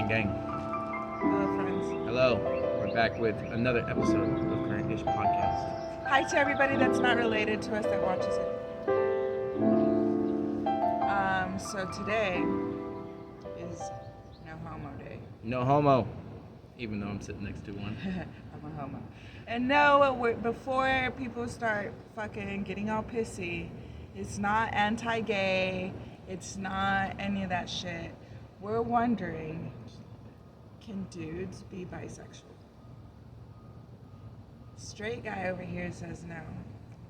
Gang. Hello, friends. Hello. We're back with another episode of Current Ish Podcast. Hi to everybody that's not related to us that watches it. So today is No Homo Day. No homo. Even though I'm sitting next to one. I'm a homo. And no, before people start fucking getting all pissy, it's not anti-gay. It's not any of that shit. We're wondering, can dudes be bisexual? Straight guy over here says no.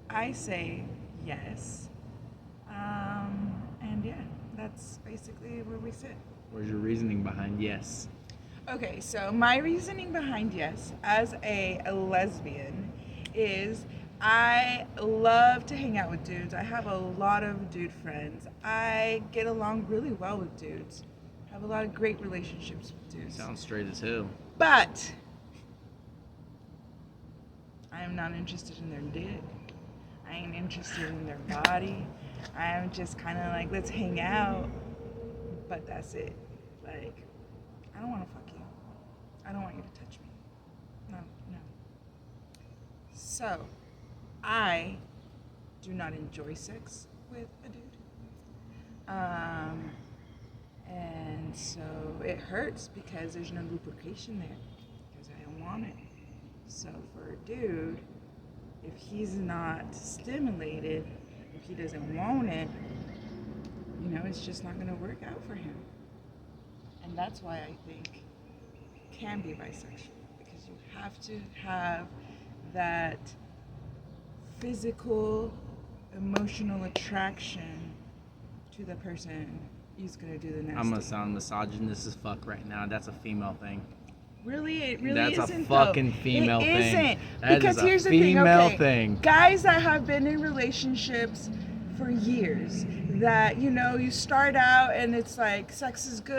I say yes. And yeah, that's basically where we sit. Where's your reasoning behind yes? Okay, so my reasoning behind yes, as a lesbian, is I love to hang out with dudes. I have a lot of dude friends. I get along really well with dudes. I have a lot of great relationships with dudes. Sounds straight as hell. But I am not interested in their dick. I ain't interested in their body. I am just kind of like, let's hang out. But that's it. Like, I don't want to fuck you. I don't want you to touch me. No. So, I do not enjoy sex with a dude. And so it hurts because there's no lubrication there. Because I don't want it. So for a dude, if he's not stimulated, if he doesn't want it, it's just not going to work out for him. And that's why I think can be bisexual, because you have to have that physical, emotional attraction to the person who's going to do the next. I'm going to sound misogynist as fuck right now. That's a female thing. Really? It really That's isn't. That's a fucking though. female it thing. Isn't. That Because is here's a the thing, female okay, thing. Guys that have been in relationships for years, that you start out and it's like sex is good,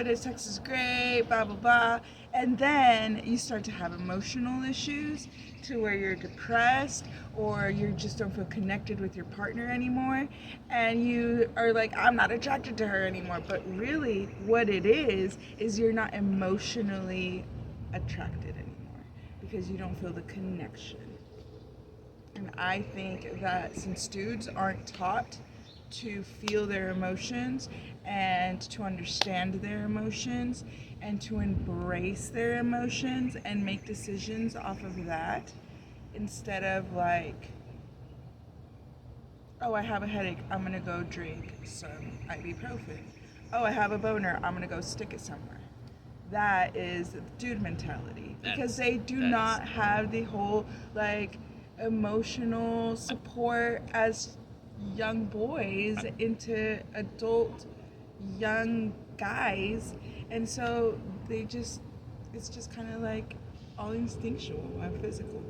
and sex is great, blah blah blah, and then you start to have emotional issues to where you're depressed or you just don't feel connected with your partner anymore, and you are like, I'm not attracted to her anymore. But really what it is you're not emotionally attracted anymore because you don't feel the connection. And I think that since dudes aren't taught to feel their emotions and to understand their emotions and to embrace their emotions and make decisions off of that, instead of like, oh, I have a headache, I'm gonna go drink some ibuprofen. Oh, I have a boner, I'm gonna go stick it somewhere. That is dude mentality, because they do not have the whole like emotional support as young boys into adult young guys, and so it's just kind of like all instinctual and physical.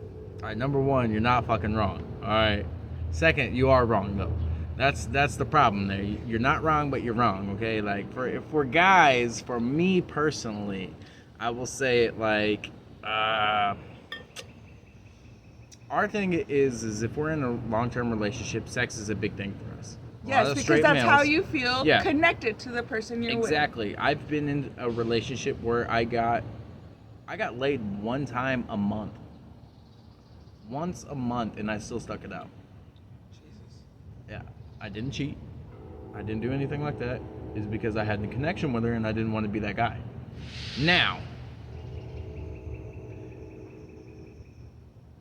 All right, number one, you're not fucking wrong. All right. Second, you are wrong though. That's the problem there. You're not wrong, but you're wrong. Okay, like for guys, for me personally, I will say it like, our thing is if we're in a long-term relationship, sex is a big thing for us. Yes, because that's how you feel connected to the person you're with. Exactly. I've been in a relationship where I got laid one time a month. Once a month, and I still stuck it out. Jesus. Yeah, I didn't cheat. I didn't do anything like that. It's because I had the connection with her and I didn't want to be that guy. Now,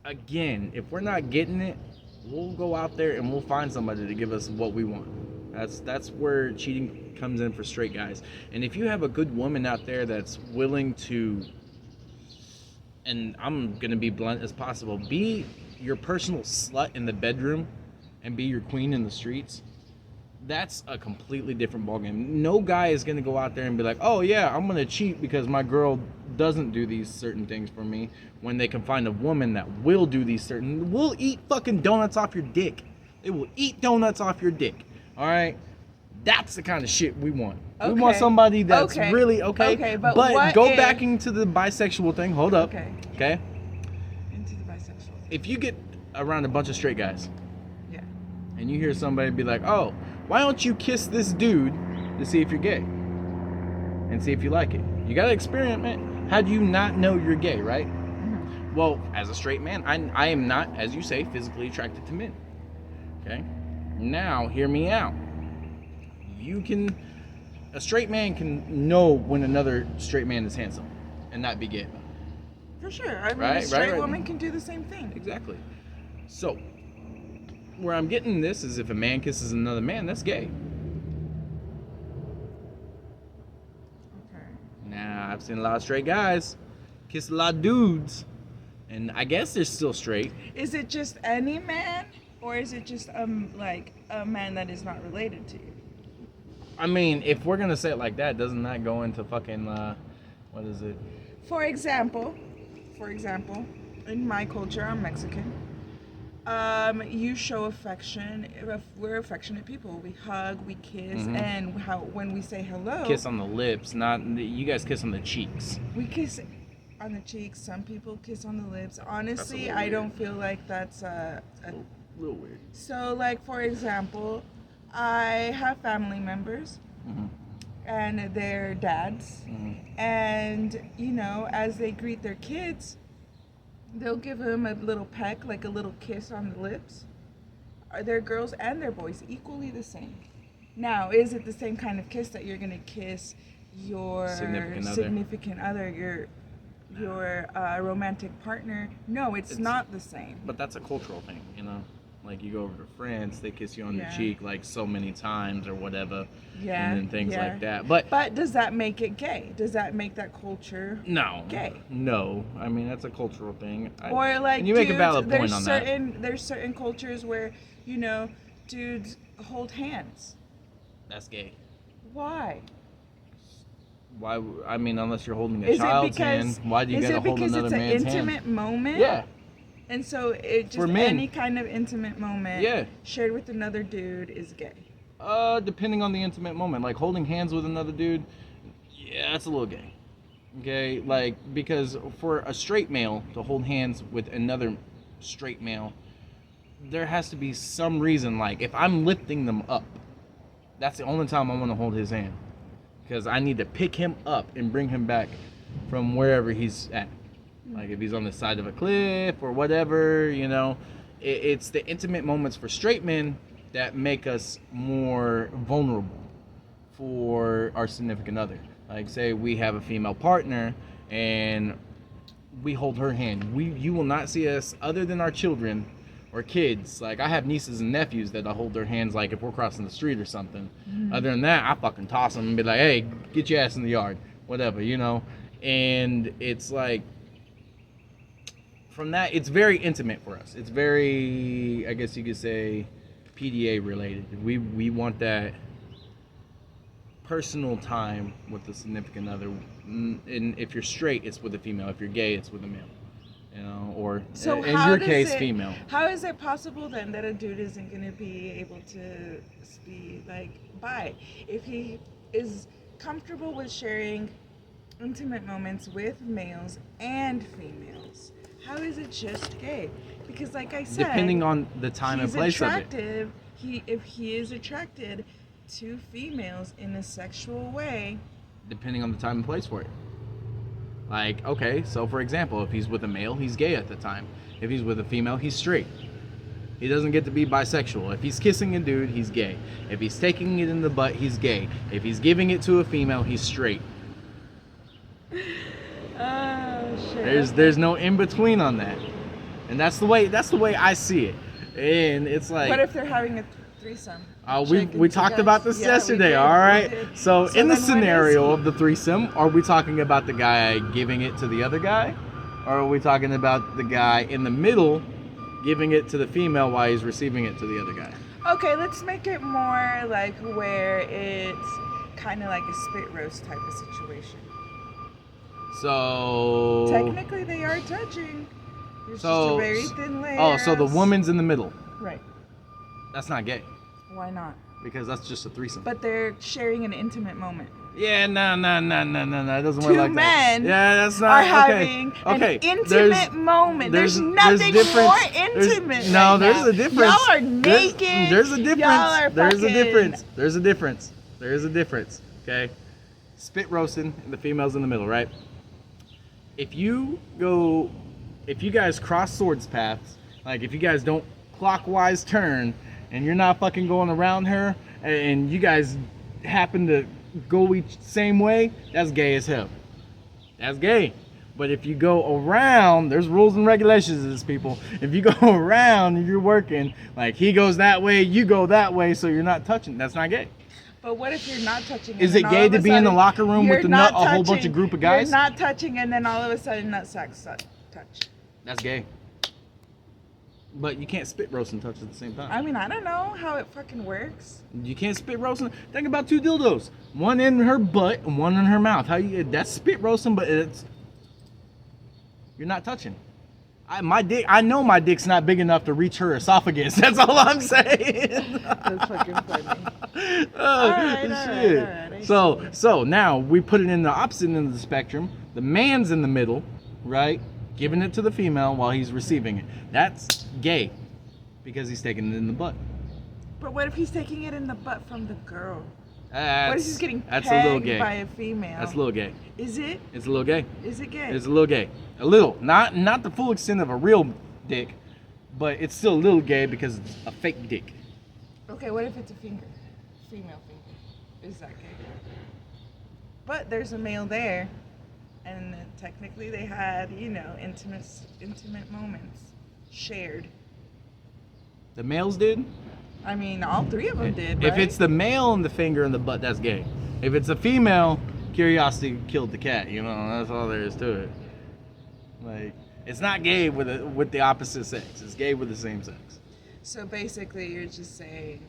again, if we're not getting it, we'll go out there and we'll find somebody to give us what we want. That's where cheating comes in for straight guys. And if you have a good woman out there that's willing to, and I'm gonna be blunt as possible, be your personal slut in the bedroom and be your queen in the streets, that's a completely different ballgame. No guy is gonna go out there and be like, oh yeah, I'm gonna cheat because my girl doesn't do these certain things for me, when they can find a woman that will do these certain, will eat fucking donuts off your dick. They will eat donuts off your dick. All right? That's the kind of shit we want. Okay. We want somebody that's really okay. But go back into the bisexual thing. Hold up. Okay. Into the bisexual. If you get around a bunch of straight guys, yeah, and you hear somebody be like, "Oh, why don't you kiss this dude to see if you're gay?" and see if you like it. You gotta experiment. How do you not know you're gay, right? Well, as a straight man, I am not, as you say, physically attracted to men. Okay? Now, hear me out. A straight man can know when another straight man is handsome and not be gay. For sure. I mean, Right, a straight right. woman can do the same thing. Exactly. So, where I'm getting this is if a man kisses another man, that's gay. Okay. Now, I've seen a lot of straight guys kiss a lot of dudes, and I guess they're still straight. Is it just any man, or is it just like a man that is not related to you? I mean, if we're gonna say it like that, doesn't that go into fucking what is it? For example, in my culture, I'm Mexican. You show affection. We're affectionate people. We hug, we kiss, and when we say hello, Kiss on the lips, not you guys kiss on the cheeks. we kiss on the cheeks. Some people kiss on the lips. Honestly, little I weird. don't feel like that's a A little weird. So, like, for example, I have family members and their dads, and, you know, as they greet their kids, they'll give them a little peck, like a little kiss on the lips. Are their girls and their boys equally the same? Now, is it the same kind of kiss that you're going to kiss your significant other, your romantic partner? No, it's not the same. But that's a cultural thing, you know? Like, you go over to France, they kiss you on the Yeah. cheek, like, so many times or whatever. Yeah, And then things yeah. like that. But does that make it gay? Does that make that culture no. gay? No. I mean, that's a cultural thing. Or like, and you make a dudes, valid point on that. There's certain cultures where, you know, dudes hold hands. That's gay. Why? Why? I mean, unless you're holding a Is it child's because hand, why do you gotta hold another it's an man's hand? intimate moment? Yeah. And so it For just men. any kind of intimate moment Yeah. shared with another dude is gay. Depending on the intimate moment, like holding hands with another dude, yeah, that's a little gay. Okay, like, because for a straight male to hold hands with another straight male, there has to be some reason. Like, if I'm lifting them up, that's the only time I want to hold his hand, because I need to pick him up and bring him back from wherever he's at. Like, if he's on the side of a cliff or whatever, you know, it's the intimate moments for straight men that make us more vulnerable for our significant other. Like, say we have a female partner and we hold her hand. You will not see us, other than our children or kids. Like, I have nieces and nephews that I hold their hands, like if we're crossing the street or something. Other than that, I fucking toss them and be like, hey, get your ass in the yard, whatever, you know. And it's like, from that, it's very intimate for us. It's very, I guess you could say, PDA related. We want that personal time with the significant other. And if you're straight, it's with a female. If you're gay, it's with a male. You know, or So in how your does case, it- female. How is it possible then that a dude isn't going to be able to be like bi if he is comfortable with sharing intimate moments with males and females? How is it just gay? Because, like I said, Depending on the time and he's place of it. attractive. If he is attracted to females in a sexual way, Depending on the time and place for it. Like, okay, so for example, if he's with a male, he's gay at the time. If he's with a female, he's straight. He doesn't get to be bisexual. If he's kissing a dude, he's gay. If he's taking it in the butt, he's gay. If he's giving it to a female, he's straight. oh shit. There's no in between on that. And that's the way I see it. And it's like, What if they're having a threesome? we Chicken talked together? about this Yeah, we yesterday, did, all we right? did. So in the then what is scenario he? of the threesome, are we talking about the guy giving it to the other guy? Or are we talking about the guy in the middle giving it to the female while he's receiving it to the other guy? Okay, let's make it more like where it's kind of like a spit roast type of situation. So Technically, they are touching. There's just So- a very thin layer. Oh, so the of- woman's in the middle. Right. That's not gay, Why not? because that's just a threesome. But they're sharing an intimate moment. Yeah, no. It doesn't work Two like that. men Yeah, that's not are okay. having Okay, an intimate there's- moment. There's there's nothing difference. more There's- intimate. No, right there's now. a difference. Y'all are There's- naked. There's a difference. Y'all are There's a fucking- difference. There's a difference. There is a difference. Okay. spit roasting, and the female's in the middle, right? If you guys cross swords paths, like if you guys don't clockwise turn and you're not fucking going around her and you guys happen to go each same way, that's gay as hell. That's gay. But if you go around, there's rules and regulations to this, people. If you go around and you're working, like he goes that way, you go that way, so you're not touching, that's not gay. But what if you're not touching? Is it gay to be in the locker room with a whole bunch of group of guys? You're not touching, and then all of a sudden, nut sacks touch. That's gay. But you can't spit roast and touch at the same time. I mean, I don't know how it fucking works. You can't spit roasting. Think about two dildos, one in her butt and one in her mouth. That's spit roasting, but you're not touching. I know my dick's not big enough to reach her esophagus. That's all I'm saying. That's fucking funny. Oh, shit. All right, So now we put it in the opposite end of the spectrum. The man's in the middle, right? Giving it to the female while he's receiving it. That's gay because he's taking it in the butt. But what if he's taking it in the butt from the girl? What if he's getting that's a little pegged gay. by a female? That's a little gay. Is it? It's a little gay. Is it gay? It's a little gay. A little. Not the full extent of a real dick, but it's still a little gay because it's a fake dick. Okay, what if it's a finger? Female finger. Is that gay? But there's a male there, and technically they had, intimate moments shared. The males did? I mean, all three of them did, If right? it's the male and the finger in the butt, that's gay. If it's a female, curiosity killed the cat. That's all there is to it. Like, it's not gay with the opposite sex. It's gay with the same sex. So basically, you're just saying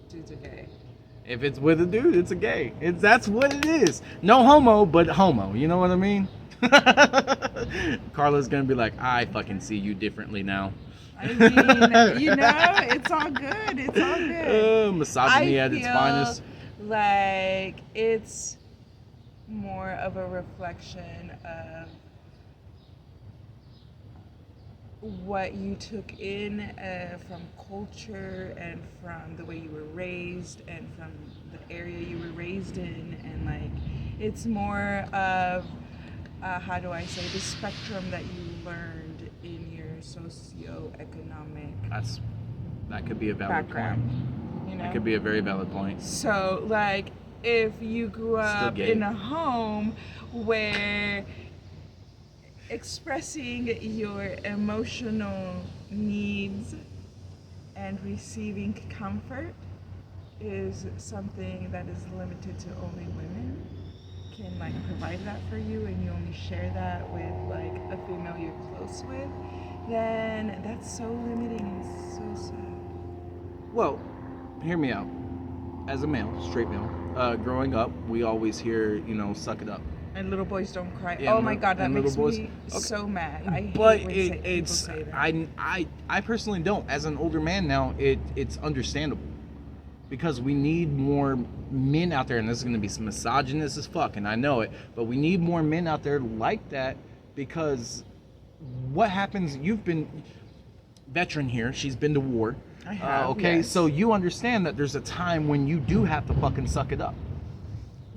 dudes are gay. If it's with a dude, it's a gay. That's what it is. No homo, but homo. You know what I mean? Carla's gonna be like, I fucking see you differently now. I mean, it's all good. It's all good. Misogyny at its finest. Like it's more of a reflection of what you took in from culture and from the way you were raised and from the area you were raised in, and like it's more of how do I say, the spectrum that you learned in your socioeconomic that could be a valid background. point. That could be a very valid point. So like if you grew up in a home where expressing your emotional needs and receiving comfort is something that is limited to only women can like provide that for you, and you only share that with like a female you're close with, then that's so limiting and so sad. Well, hear me out. As a male, straight male, growing up, we always hear, suck it up. And little boys don't cry. Yeah, oh my god, that makes me okay. so mad. I hate but when people say that. I personally don't. As an older man now, it's understandable. Because we need more men out there, and this is going to be some misogynist as fuck, and I know it, but we need more men out there like that, because what happens, you've been veteran here, she's been to war. I have, okay, yes. so you understand that there's a time when you do have to fucking suck it up.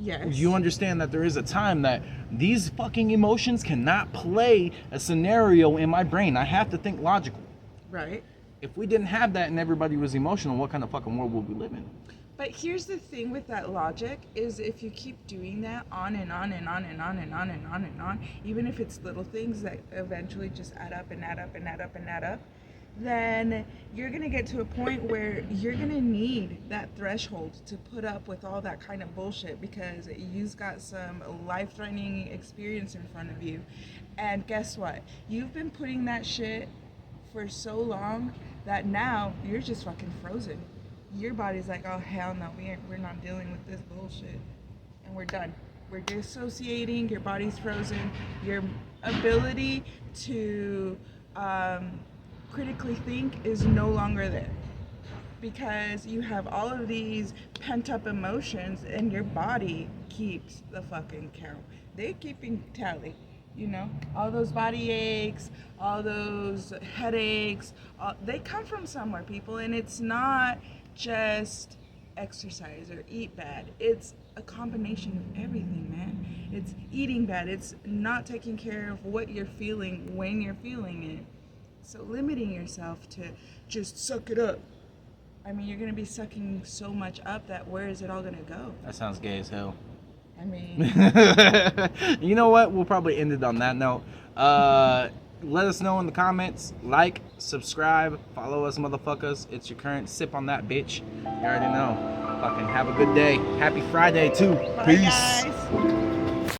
Yes. You understand that there is a time that these fucking emotions cannot play a scenario in my brain. I have to think logical. Right. If we didn't have that and everybody was emotional, what kind of fucking world would we live in? But here's the thing with that logic is if you keep doing that on and on and on and on and on and on and on, even if it's little things that eventually just add up and add up and add up and add up, then you're going to get to a point where you're going to need that threshold to put up with all that kind of bullshit, because you've got some life-threatening experience in front of you. And guess what? You've been putting that shit for so long that now you're just fucking frozen. Your body's like, oh hell no, we're not dealing with this bullshit, and we're done. We're dissociating. Your body's frozen. Your ability to critically think is no longer there, because you have all of these pent up emotions, and your body keeps the fucking count. They're keeping tally. All those body aches, all those headaches, they come from somewhere, people. And it's not just exercise or eat bad. It's a combination of everything, man. It's eating bad. It's not taking care of what you're feeling when you're feeling it. So limiting yourself to just suck it up. I mean, you're gonna be sucking so much up that where is it all gonna go? That sounds gay as hell. I mean, You know what? We'll probably end it on that note. Let us know in the comments. Like, subscribe, follow us, motherfuckers. It's your current sip on that bitch. You already know. Fucking have a good day. Happy Friday too. bye Peace. guys.